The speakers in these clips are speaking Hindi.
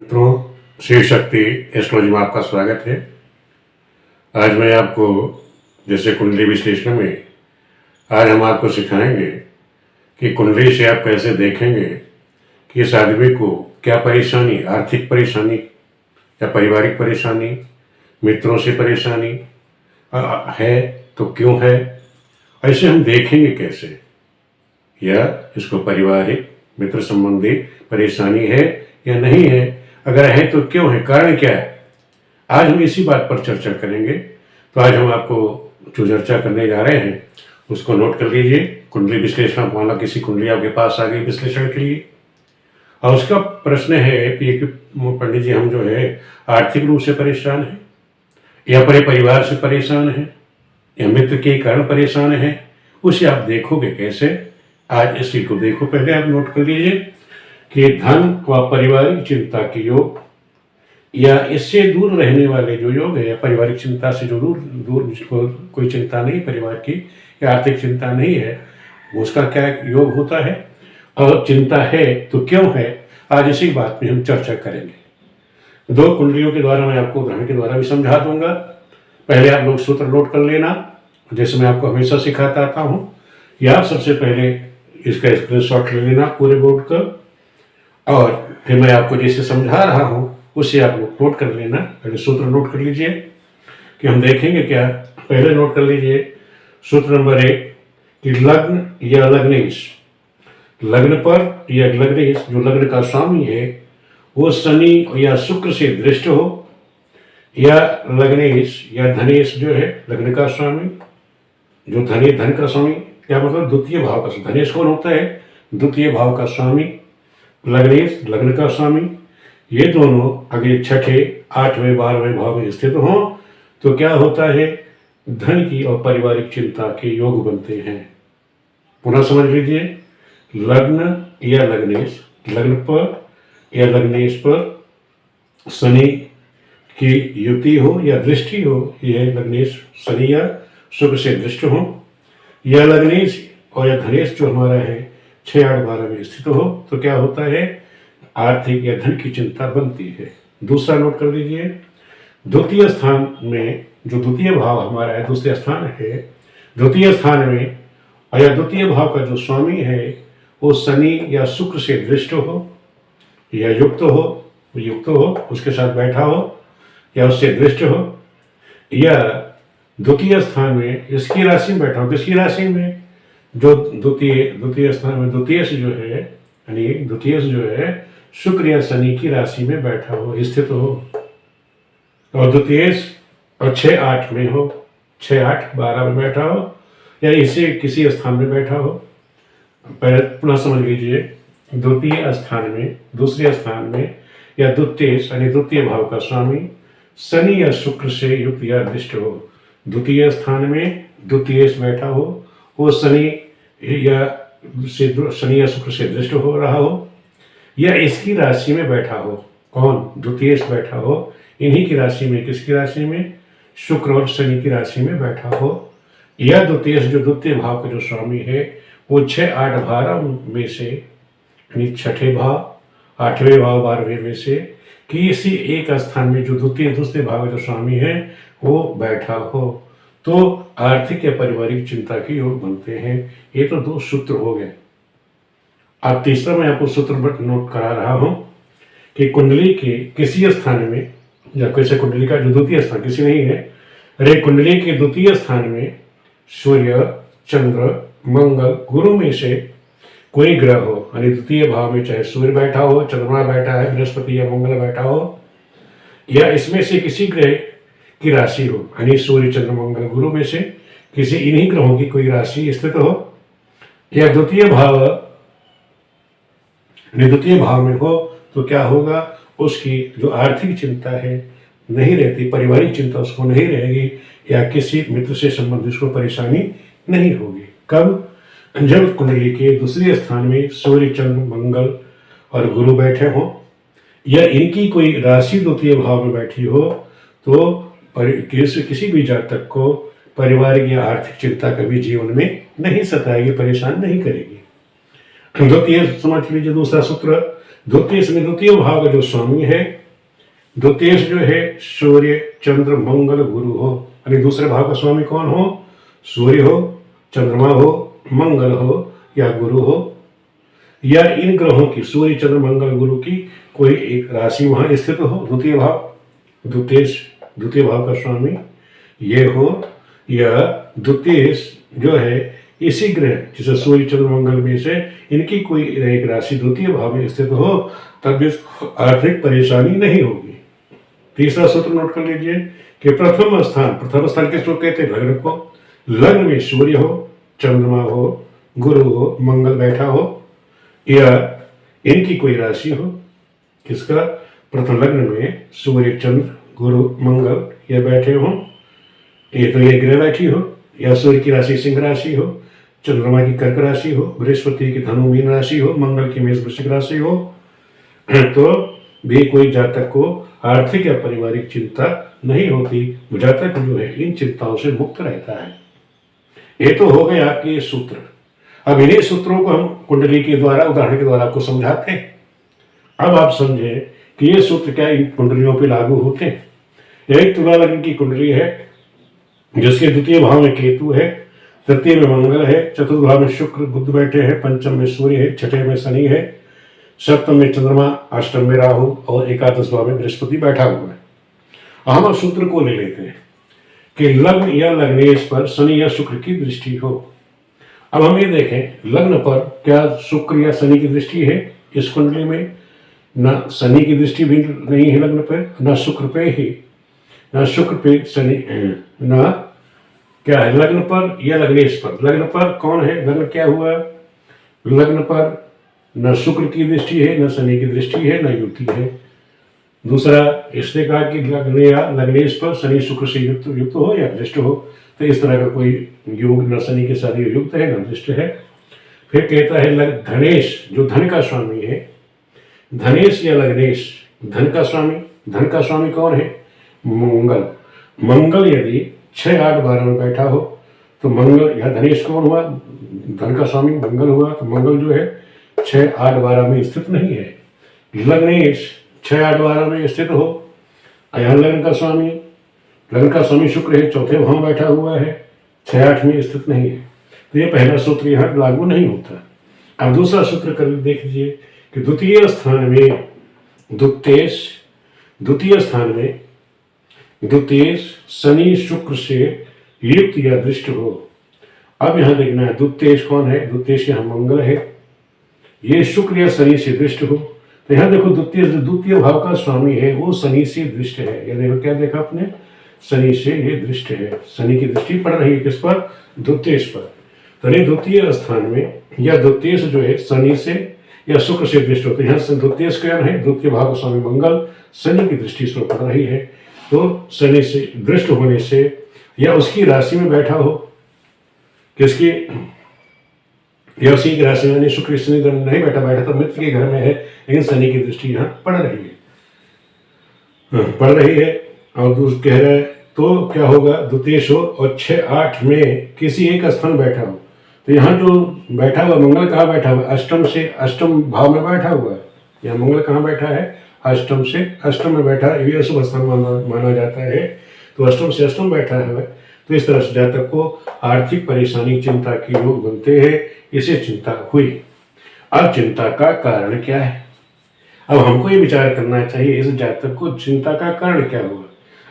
मित्रों, शिव शक्ति एस्ट्रोलॉजी में आपका स्वागत है। आज मैं आपको जैसे कुंडली विश्लेषण में आज हम आपको सिखाएंगे कि कुंडली से आप कैसे देखेंगे कि इस आदमी को क्या परेशानी, आर्थिक परेशानी या पारिवारिक परेशानी, मित्रों से परेशानी है तो क्यों है। ऐसे हम देखेंगे कैसे, या इसको पारिवारिक मित्र संबंधी परेशानी है या नहीं है, अगर है तो क्यों है, कारण क्या है। आज हम इसी बात पर चर्चा करेंगे। तो आज हम आपको जो चर्चा करने जा रहे हैं उसको नोट कर लीजिए। कुंडली विश्लेषण, माना किसी कुंडली आपके पास आ गई विश्लेषण के लिए, और उसका प्रश्न है कि पंडित जी हम जो है आर्थिक रूप से परेशान हैं, या अपने परिवार से परेशान हैं, या मित्र के कारण परेशान हैं, उसे आप देखोगे कैसे। आज इसी को देखो। पहले आप नोट कर लीजिए कि धन व पारिवारिक चिंता के योग, या इससे दूर रहने वाले जो योग है, या पारिवारिक चिंता से जो दूर जिसको कोई चिंता नहीं परिवार की या आर्थिक चिंता नहीं है, उसका क्या योग होता है, और चिंता है तो क्यों है। आज इसी बात में हम चर्चा करेंगे। दो कुंडलियों के द्वारा मैं आपको उदाहरण के द्वारा भी समझा दूंगा। पहले आप लोग सूत्र नोट कर लेना, जैसे मैं आपको हमेशा सिखाता आता हूँ, या आप सबसे पहले इसका स्क्रीनशॉट ले लेना पूरे बोर्ड का, और फिर मैं आपको जैसे समझा रहा हूँ उसे आप लोग नोट कर लेना। पहले सूत्र नोट कर लीजिए कि हम देखेंगे क्या। पहले नोट कर लीजिए सूत्र नंबर 1 कि लग्न या लग्नेश, लग्न पर या लग्नेश, जो लग्न का स्वामी है वो शनि या शुक्र से दृष्ट हो, या लग्नेश या धनेश जो है लग्न का स्वामी, जो धन का स्वामी, क्या मतलब द्वितीय भाव का। धनेश कौन होता है? द्वितीय भाव का स्वामी। लग्नेश लग्न का स्वामी, ये दोनों अगर छठे, 8वें, 12वें भाव में स्थित हों तो क्या होता है, धन की और पारिवारिक चिंता के योग बनते हैं। पुनः समझ लीजिए, लग्न या लग्नेश, लग्न पर या लग्नेश पर शनि की युति हो या दृष्टि हो, यह लग्नेश शनि या शुक्र से दृष्ट हो, या लग्नेश और या धनेश जो हमारा है 6, 8, 12 में स्थित हो, तो क्या होता है, आर्थिक या धन की चिंता बनती है। दूसरा नोट कर लीजिए, द्वितीय स्थान में जो द्वितीय भाव हमारा है, दूसरे स्थान है, द्वितीय स्थान में या द्वितीय भाव का जो स्वामी है वो शनि या शुक्र से दृष्ट हो या युक्त हो, उसके साथ बैठा हो या उससे दृष्ट हो, या द्वितीय स्थान में इसकी राशि में बैठा हो। किसकी राशि में? जो द्वितीय स्थान में द्वितीय से जो है, यानी द्वितीय से जो है शुक्र या शनि की राशि में बैठा हो, स्थित हो, और द्वितीय और 6, 8 में हो, 6, 8, 12 में बैठा हो, या इसे किसी स्थान में बैठा हो। पहले पुनः समझ लीजिए, द्वितीय स्थान में, दूसरे स्थान में या द्वितीय यानी द्वितीय भाव का स्वामी शनि या शुक्र से युक्त या दृष्ट हो। द्वितीय स्थान में द्वितीय बैठा हो, वो शनि या शुक्र से दृष्ट हो रहा हो, या इसकी राशि में बैठा हो। कौन? द्वितीय बैठा हो, इन्हीं की राशि में, किसकी राशि में? शुक्र और शनि की राशि में बैठा हो, या द्वितीय जो द्वितीय भाव का जो स्वामी है वो 6, 8, 12 में से, यानी छठे भाव, 8वें भाव, 12वें में से किसी एक स्थान में जो दूसरे भाव का जो स्वामी है वो बैठा हो, तो आर्थिक या पारिवारिक चिंता के योग बनते हैं। ये तो 2 सूत्र हो गए। अब तीसरा मैं आपको सूत्र नोट करा रहा हूं कि कुंडली के किसी स्थान में, या कैसे कुंडली का जो द्वितीय स्थान किसी नहीं है, अरे कुंडली के द्वितीय स्थान में सूर्य, चंद्र, मंगल, गुरु में से कोई ग्रह हो, यानी द्वितीय भाव में चाहे सूर्य बैठा हो, चंद्रमा बैठा है, बृहस्पति या मंगल बैठा हो, या इसमें से किसी ग्रह की राशि हो, यानी सूर्य, चंद्र, मंगल, गुरु में से किसी इन्हीं ग्रहों की कोई राशि स्थित हो, या द्वितीय भाव में हो, तो क्या होगा, उसकी जो आर्थिक चिंता है नहीं रहती, पारिवारिक चिंता उसको नहीं रहेगी, या किसी मित्र से संबंधित उसको परेशानी नहीं होगी। कब? जब कुंडली के दूसरे स्थान में सूर्य, चंद्र, मंगल और गुरु बैठे हो, या इनकी कोई राशि द्वितीय भाव में बैठी हो, तो किसी भी जातक को पारिवारिक या आर्थिक चिंता कभी जीवन में नहीं सताएगी, परेशान नहीं करेगी। द्वितीय समझ लीजिए दूसरा सूत्र द्वितीय में द्वितीय भाव का जो स्वामी है, द्वितीय जो है सूर्य चंद्र मंगल गुरु हो, यानी दूसरे भाव का स्वामी कौन हो? सूर्य हो, चंद्रमा हो, मंगल हो या गुरु हो, या इन ग्रहों की सूर्य चंद्र मंगल गुरु की कोई एक राशि वहां स्थित हो, द्वितीय भाव, द्वितीय भाव का स्वामी ये हो, या द्वितीय जो है इसी ग्रह जैसे सूर्य चंद्र मंगल में से इनकी कोई एक राशि द्वितीय भाव में स्थित हो, तब भी आर्थिक परेशानी नहीं होगी। तीसरा सूत्र नोट कर लीजिए कि प्रथम स्थान किसको कहते हैं? लग्न को। लग्न में सूर्य हो, चंद्रमा हो, गुरु हो, मंगल बैठा हो, या इनकी कोई राशि हो। किसका? प्रथम लग्न में सूर्य चंद्र गुरु मंगल ये बैठे हो, ये तो ये ग्रह बैठी हो, या सूर्य की राशि सिंह राशि हो, चंद्रमा की कर्क राशि हो, बृहस्पति की धनु मीन राशि हो, मंगल की मेष वृश्चिक राशि हो, तो भी कोई जातक को आर्थिक या पारिवारिक चिंता नहीं होती। जातक जो है इन चिंताओं से मुक्त रहता है। ये तो हो गए आपके सूत्र। अब इन्हीं सूत्रों को हम कुंडली के द्वारा, उदाहरण के द्वारा आपको समझाते हैं। अब आप समझे कि ये सूत्र क्या इन कुंडलियों पे लागू होते हैं। एक तुला लग्न की कुंडली है जिसके द्वितीय भाव में केतु है, तृतीय में मंगल है, चतुर्थ भाव में शुक्र बुध बैठे हैं, पंचम में सूर्य है, छठे में शनि है, सप्तम में चंद्रमा, अष्टम में राहु और एकादश भाव में बृहस्पति बैठा हुआ है। हम सूत्र को ले लेते हैं कि लग्न या लग्नेश पर शनि या शुक्र की दृष्टि हो। अब हम ये देखें लग्न पर क्या शुक्र या शनि की दृष्टि है? इस कुंडली में न शनि की दृष्टि भी नहीं है लग्न पर, न शुक्र पे ही, न शुक्र पे शनि, न क्या है लग्न पर या लग्नेश पर। लग्न पर कौन है? लग्न क्या हुआ? लग्न पर न शुक्र की दृष्टि है, न शनि की दृष्टि है, न युति है। दूसरा इसने कहा कि लग्न या लग्नेश पर शनि शुक्र से युक्त हो या दृष्ट हो, तो इस तरह का कोई योग न शनि के साथ युक्त है न दृष्ट है। फिर कहता है धनेश, जो धन का स्वामी है, धनेश या लग्नेश धन का स्वामी कौन है? मंगल। मंगल यदि 6, 8, 12 में बैठा हो तो मंगल या धनेश कौन हुआ? धन का स्वामी मंगल हुआ। तो मंगल जो है 6, 8, 12 में स्थित नहीं है। लग्नेश 6, 8, 12 में स्थित हो, यहाँ लग्न का स्वामी शुक्र है, चौथे भाव बैठा हुआ है, 6, 8 में स्थित नहीं है, तो ये पहला सूत्र यहाँ लागू नहीं होता। अब दूसरा सूत्र कर देख लीजिए कि द्वितीय स्थान में द्वितीय शनि शुक्र से युक्त या दृष्ट हो। अब यहाँ देखना है द्वितीय कौन है? द्वितीय यहाँ मंगल है, ये शुक्र या शनि से दृष्ट हो। तो यहाँ देखो द्वितीय भाव का स्वामी है वो शनि से दृष्ट है। ये देखो क्या देखा आपने? शनि से ये दृष्ट है, शनि की दृष्टि पड़ रही है किस पर? द्वितीय पर। तो द्वितीय स्थान में या द्वितीय जो है शनि से या शुक्र से दृष्ट होते हैं। यहाँ द्वितीय क्या है? द्वितीय भाव का स्वामी मंगल, शनि की दृष्टि इस पर पड़ रही है। तो शनि से दृष्ट होने से या उसकी राशि में बैठा हो, किसकी? या उसी की राशि में, शुक्र शनि नहीं बैठा तो मित्र के घर में है, लेकिन शनि की दृष्टि यहाँ पड़ रही है। और दूसरा कह रहा है तो क्या होगा? द्वितीय हो और 6, 8 में किसी एक स्थान बैठा हो। तो यहाँ जो बैठा हुआ मंगल कहाँ बैठा हुआ? अष्टम भाव में बैठा हुआ है। यहाँ मंगल कहाँ बैठा है? अष्टम से अष्टम में बैठा है, ये शुभ स्थान माना जाता है। तो अष्टम से अष्टम बैठा है, तो इस तरह से जातक को आर्थिक परेशानी, चिंता के योग बनते हैं। इसे चिंता हुई। अब चिंता का कारण क्या है? अब हमको ये विचार करना चाहिए इस जातक को चिंता का कारण क्या हुआ।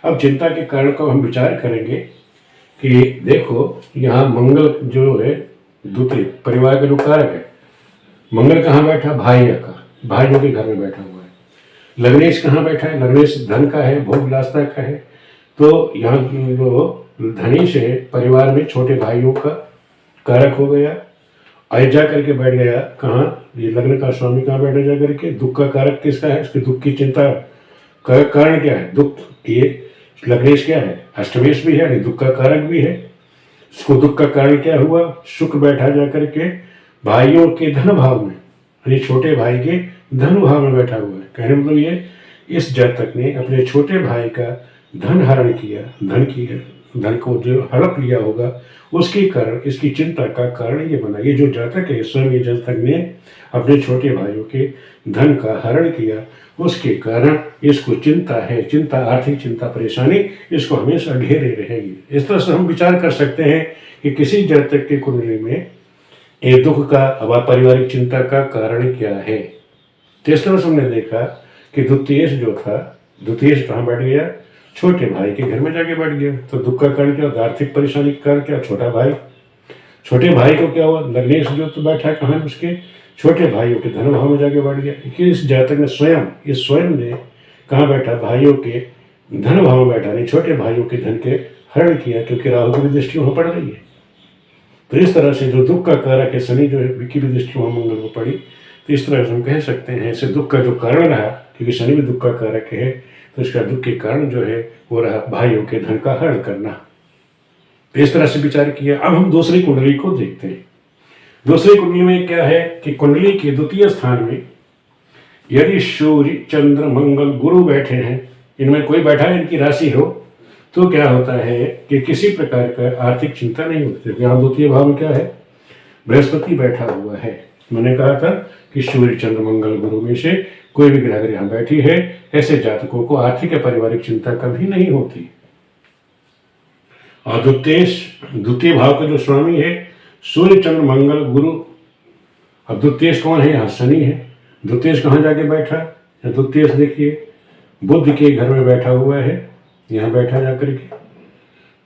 अब चिंता के कारण को हम विचार करेंगे कि देखो यहाँ मंगल जो है द्वितीय परिवार का जो कारक है, मंगल कहाँ बैठा? भाइयों के घर में बैठा हुआ है। लग्नेश कहाँ बैठा है? लग्नेश धन का है, भोग विलासता का है। तो यहाँ जो धनेश है परिवार में छोटे भाइयों का कारक हो गया। आज जा करके बैठ गया कहाँ? ये लग्न का स्वामी कहाँ बैठा जा करके? दुख का कारक किसका है? इसके दुख की चिंता का कारण क्या है? दुख। ये लग्नेश क्या है? अष्टमेश भी है, दुख का कारक भी है। इसको दुख का कारण क्या हुआ? शुक्र बैठा जा करके भाइयों के धन भाव में, यानी छोटे भाई के धन भाव में बैठा हुआ है। कहने मतलब ये इस जातक ने अपने छोटे भाई का धन हरण किया, धन की धन को जो हड़प लिया होगा उसके कारण इसकी चिंता का कारण ये बना। ये जो जातक है स्वयं ये जातक ने अपने छोटे भाइयों के धन का हरण किया, उसके कारण इसको चिंता है, चिंता आर्थिक चिंता परेशानी इसको हमेशा घेरे रहेगी। इस तरह से हम विचार कर सकते हैं कि किसी जातक की कुंडली में ये दुख का अथवा पारिवारिक चिंता का कारण क्या है। तो इस तरह से हमने देखा कि द्वितीयेश जो था, द्वितीयेश कहाँ बैठ गया, छोटे भाई के घर में जाके बैठ गया। तो दुख का कारण क्या, आर्थिक परेशानी का कारण क्या, छोटा भाई। छोटे भाई को क्या हुआ, लग्नेश जो तो बैठा है कहाँ, उसके छोटे भाइयों के धन भाव में जाके बैठ गया। कि इस जातक ने स्वयं ने कहाँ बैठा, भाइयों के धन भाव में बैठा, नहीं छोटे भाइयों के धन के हरण किया, क्योंकि राहु की भी दृष्टि वहां पड़ रही है। तो इस तरह से जो दुख का कारक है शनि जो है की भी दृष्टि वहां मंगल को पड़ी। तो इस तरह से हम कह सकते हैं इसे दुख का जो कारण रहा, क्योंकि शनि भी दुख का कारक है, तो इसका दुख के कारण जो है वो रहा भाइयों के धन का हरण करना। तो इस तरह से विचार किया। अब हम दूसरी कुंडली को देखते हैं। दूसरी कुंडली में क्या है कि कुंडली के द्वितीय स्थान में यदि सूर्य चंद्र मंगल गुरु बैठे हैं, इनमें कोई बैठा है, इनकी राशि हो, तो क्या होता है कि किसी प्रकार का आर्थिक चिंता नहीं होती। यहाँ द्वितीय भाव में क्या है, बृहस्पति बैठा हुआ है। मैंने कहा था कि सूर्य चंद्र मंगल गुरु में से कोई भी ग्रह अगर यहाँ बैठी है, ऐसे जातकों को आर्थिक या पारिवारिक चिंता कभी नहीं होती। और द्वितीय भाव का जो स्वामी है सूर्य चंद्र मंगल गुरु। अब द्वितीय कौन है, यहाँ शनि है। द्वितीय कहाँ जाके बैठा, द्वितीय देखिए बुध के घर में बैठा हुआ है, यहाँ बैठा जाकर के।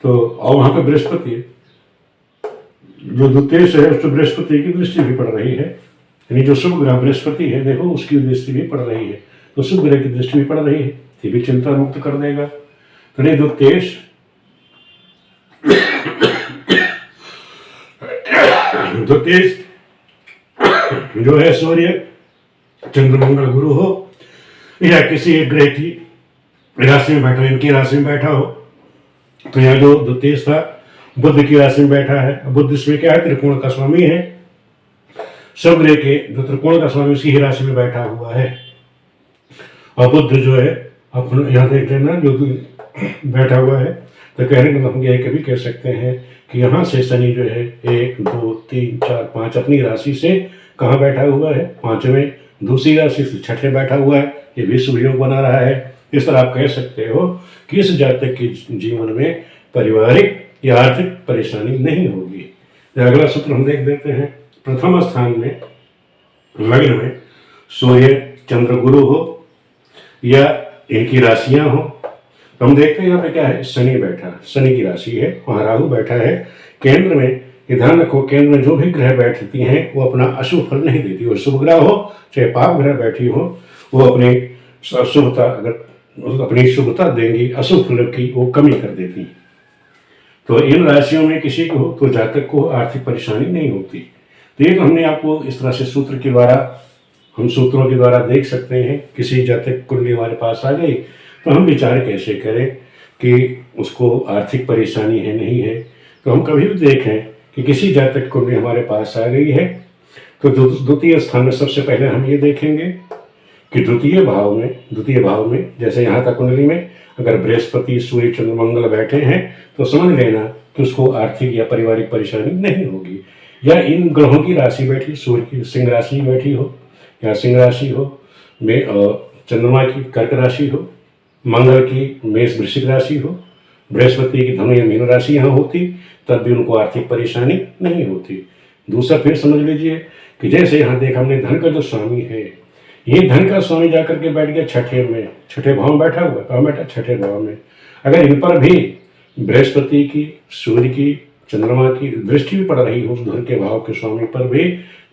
तो और वहां पे बृहस्पति है, जो द्वितीय है उसको बृहस्पति की दृष्टि भी पड़ रही है, यानी जो शुभ ग्रह बृहस्पति है देखो उसकी दृष्टि भी पड़ रही है, तो शुभ ग्रह की दृष्टि भी पड़ रही है, ये भी चिंता मुक्त कर देगा। तो नहीं द्वितीय जो है सूर्य चंद्र मंगल गुरु हो या किसी एक ग्रह की राशि में बैठा, इनकी राशि में बैठा हो, तो यहाँ जो द्वितीय था बुध की राशि में बैठा है। बुध इसमें क्या है, त्रिकोण का स्वामी है, सब ग्रह के जो त्रिकोण का स्वामी उसी ही राशि में बैठा हुआ है। और बुध जो है अपना यहाँ देख लेना जो बैठा हुआ है, तो कहने का हम यह कभी कह सकते हैं कि यहाँ से शनि जो है 1 2 3 4 5 अपनी राशि से कहाँ बैठा हुआ है, पांचवें, दूसरी राशि से छठे बैठा हुआ है, ये भी शुभ योग बना रहा है। इस तरह आप कह सकते हो कि इस जातक के जीवन में पारिवारिक या आर्थिक परेशानी नहीं होगी। अगला सूत्र हम देख देते हैं। प्रथम स्थान में लग्न में सूर्य चंद्र गुरु हो या इनकी राशियां हो, तो हम देखते हैं यहाँ पे क्या है, शनि बैठा, शनि की राशि है, वहां राहु बैठा है। केंद्र में ध्यान रखो, केंद्र में जो भी ग्रह बैठती हैं वो अपना अशुभ फल नहीं देती। वो शुभ ग्रह हो चाहे पाप ग्रह बैठी हो, वो अपनी शुभता अगर अपनी शुभता देंगी, अशुभ फल की वो कमी कर देती। तो इन राशियों में किसी को हो तो जातक को आर्थिक परेशानी नहीं होती। तो ये तो हमने आपको इस तरह से सूत्र के द्वारा, हम सूत्रों के द्वारा देख सकते हैं। किसी जातक कुंडली हमारे पास आ गई तो हम विचार कैसे करें कि उसको आर्थिक परेशानी है नहीं है। तो हम कभी भी देखें कि किसी जातक कुंडली हमारे पास आ गई है तो द्वितीय स्थान में सबसे पहले हम ये देखेंगे कि द्वितीय भाव में जैसे यहाँ तक कुंडली में अगर बृहस्पति सूर्य चंद्र मंगल बैठे हैं तो समझ लेना कि उसको आर्थिक या पारिवारिक परेशानी नहीं होगी। या इन ग्रहों की राशि बैठी, सूर्य की सिंह राशि बैठी हो या सिंह राशि हो, चंद्रमा की कर्क राशि हो, मंगल की मेष वृश्चिक राशि हो, बृहस्पति की धनु या मीन राशि यहाँ होती, तब भी उनको आर्थिक परेशानी नहीं होती। दूसरा फिर समझ लीजिए कि जैसे यहाँ देखा हमने धन का जो स्वामी है, ये धन का स्वामी जाकर के बैठ गया छठे भाव में बैठा हुआ, कहाँ बैठा, छठे भाव में। अगर इन पर भी बृहस्पति की, सूर्य की, चंद्रमा की दृष्टि भी पड़ रही हो उस धन के भाव के स्वामी पर भी,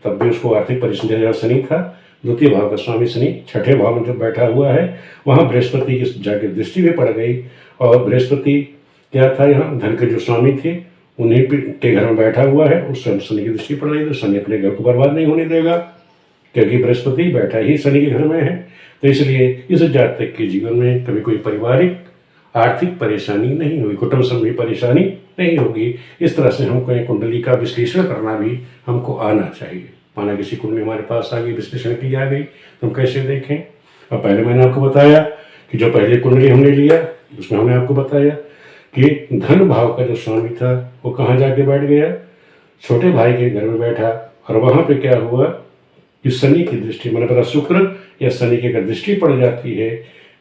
तब भी उसको आर्थिक परेशानी। जहाँ शनि था द्वितीय भाव का स्वामी शनि छठे भाव में जो बैठा हुआ है, वहाँ बृहस्पति की जाके दृष्टि भी पड़ गई। और बृहस्पति क्या था, यहाँ धन के जो स्वामी थे उन्हीं के घर में बैठा हुआ है, उस शनि की दृष्टि पड़ रही है। तो शनि अपने घर को बर्बाद नहीं होने देगा, क्योंकि बृहस्पति बैठा ही शनि के घर में है। तो इसलिए इस जातक के जीवन में कभी कोई पारिवारिक आर्थिक परेशानी नहीं होगी, कुटुंब संबंधी परेशानी नहीं होगी। इस तरह से हमको एक कुंडली का विश्लेषण करना भी हमको आना चाहिए। माना किसी कुंडली हमारे पास आ गई, विश्लेषण की आ गई, तो हम कैसे देखें। अब पहले मैंने आपको बताया कि जो पहले कुंडली हमने लिया उसमें हमने आपको बताया कि धन भाव का जो स्वामी था वो कहाँ जाके बैठ गया, छोटे भाई के घर में बैठा। और वहाँ पे क्या हुआ कि शनि की दृष्टि, मैंने पता शुक्र या शनि की अगर दृष्टि पड़ जाती है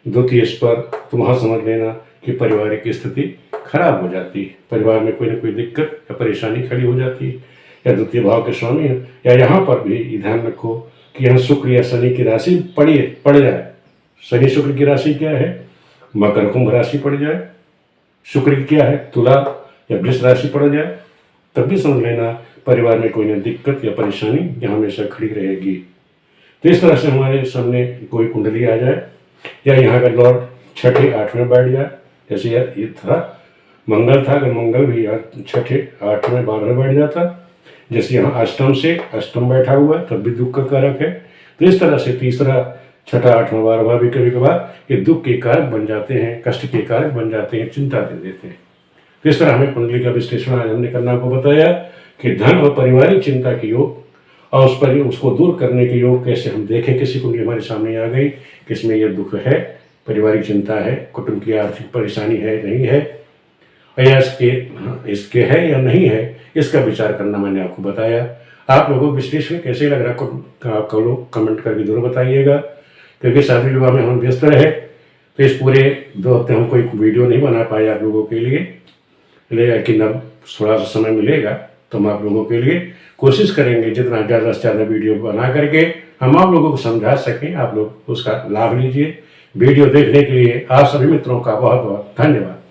द्वितीय पर, तो वहाँ समझ लेना कि पारिवारिक स्थिति खराब हो जाती है, परिवार में कोई ना कोई दिक्कत या परेशानी खड़ी हो जाती है। या द्वितीय भाव के स्वामी है, या यहाँ पर भी ध्यान रखो कि यहाँ शुक्र या शनि की राशि पड़ जाए। शनि शुक्र की राशि क्या है, मकर कुंभ राशि पड़ जाए, शुक्र की क्या है, तुला या वृष राशि पड़ जाए, तब भी समझ लेना परिवार में कोई ना दिक्कत या परेशानी यहाँ हमेशा खड़ी रहेगी। तो इस तरह से हमारे सामने कोई कुंडली आ जाए, या यहाँ का लॉर्ड छठे आठवें बैठ जाए, जैसे यार ये था मंगल था, अगर मंगल भी यार छठे आठवें 12वें बैठ जाता, जैसे यहाँ अष्टम से अष्टम बैठा हुआ है तब भी दुख का कारक है। तो इस तरह से तीसरा छठा आठवां 12वां भी कभी कभार ये दुख के कारक बन जाते हैं, कष्ट के कारक बन जाते हैं, चिंता दे देते हैं। तो इस तरह हमें कुंडली का विश्लेषण आज हमने करना आपको बताया कि धन और पारिवारिक चिंता के योग और उस पर उसको दूर करने के योग कैसे हम देखें। किसी कुंडली हमारे सामने आ गई, किसमें यह दुख है, पारिवारिक चिंता है, कुटुंब की आर्थिक परेशानी है नहीं है, या इसके है या नहीं है, इसका विचार करना मैंने आपको बताया। आप लोगों को विश्लेषण कैसे लग रहा आप लोग कमेंट करके जरूर बताइएगा, क्योंकि शादी विवाह में हम व्यस्त रहे तो इस पूरे 2 हफ्ते हम कोई वीडियो नहीं बना पाए आप लोगों के लिए, लेकिन अब थोड़ा सा समय मिलेगा तो हम आप लोगों के लिए कोशिश करेंगे जितना ज़्यादा से ज़्यादा वीडियो बना करके हम आप लोगों को समझा सकें, आप लोग उसका लाभ लीजिए। वीडियो देखने के लिए आप सभी मित्रों का बहुत बहुत धन्यवाद।